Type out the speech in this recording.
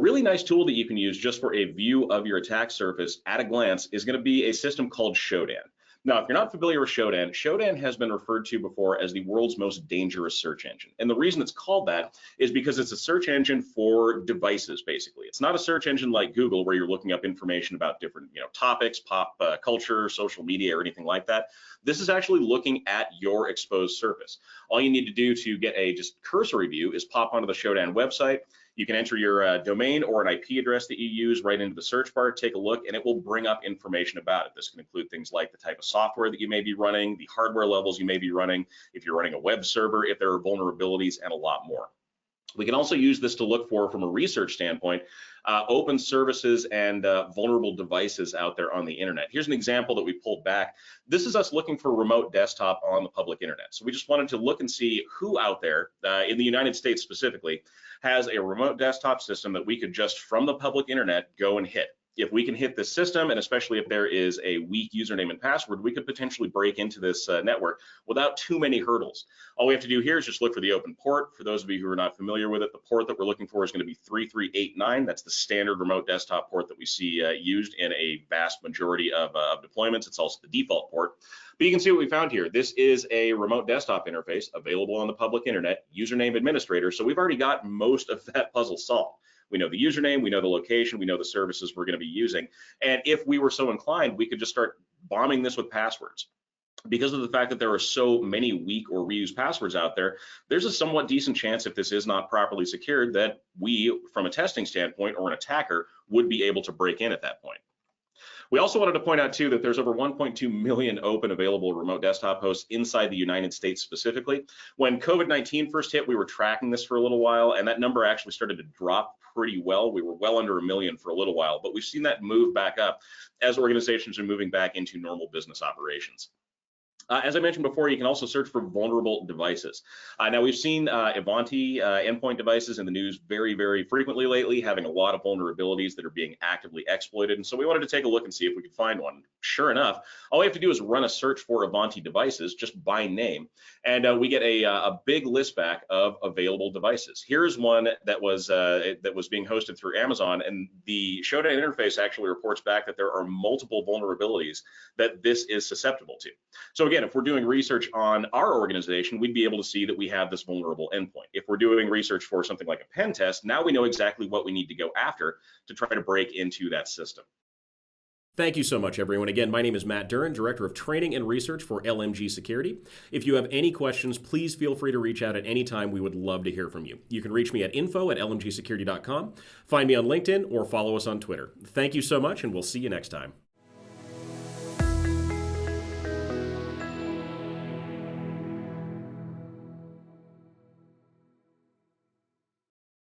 really nice tool that you can use just for a view of your attack surface at a glance is going to be a system called Shodan. Now, if you're not familiar with Shodan, Shodan has been referred to before as the world's most dangerous search engine. And the reason it's called that is because it's a search engine for devices, basically. It's not a search engine like Google where you're looking up information about different topics, pop culture, social media, or anything like that. This is actually looking at your exposed surface. All you need to do to get a just cursory view is pop onto the Shodan website. You can enter your domain or an IP address that you use right into the search bar, take a look, and it will bring up information about it. This can include things like the type of software that you may be running, the hardware levels you may be running, if you're running a web server, if there are vulnerabilities, and a lot more. We can also use this to look for, from a research standpoint, open services and vulnerable devices out there on the internet. Here's an example that we pulled back. This is us looking for remote desktop on the public internet. So we just wanted to look and see who out there, in the United States specifically, has a remote desktop system that we could just from the public internet go and hit. If we can hit this system, and especially if there is a weak username and password, we could potentially break into this network without too many hurdles. All we have to do here is just look for the open port. For those of you who are not familiar with it, the port that we're looking for is going to be 3389. That's the standard remote desktop port that we see used in a vast majority of deployments. It's also the default port. But you can see what we found here. This is a remote desktop interface available on the public internet, username administrator. So we've already got most of that puzzle solved. We know the username, we know the location, we know the services we're going to be using. And if we were so inclined, we could just start bombing this with passwords. Because of the fact that there are so many weak or reused passwords out there, there's a somewhat decent chance, if this is not properly secured, that we, from a testing standpoint or an attacker, would be able to break in at that point. We also wanted to point out too that there's over 1.2 million open available remote desktop hosts inside the United States specifically. When COVID-19 first hit, we were tracking this for a little while, and that number actually started to drop pretty well. We were well under 1 million for a little while, but we've seen that move back up as organizations are moving back into normal business operations. As I mentioned before, you can also search for vulnerable devices. Now, we've seen Ivanti endpoint devices in the news very, very frequently lately, having a lot of vulnerabilities that are being actively exploited. And so we wanted to take a look and see if we could find one. Sure enough, all we have to do is run a search for Ivanti devices just by name, and we get a big list back of available devices. Here's one that was being hosted through Amazon, and the Shodan interface actually reports back that there are multiple vulnerabilities that this is susceptible to. So again, if we're doing research on our organization, we'd be able to see that we have this vulnerable endpoint. If we're doing research for something like a pen test, now we know exactly what we need to go after to try to break into that system. Thank you so much, everyone. Again, my name is Matt Duran, Director of Training and Research for LMG Security. If you have any questions, please feel free to reach out at any time. We would love to hear from you. You can reach me at info@lmgsecurity.com, find me on LinkedIn, or follow us on Twitter. Thank you so much, and we'll see you next time.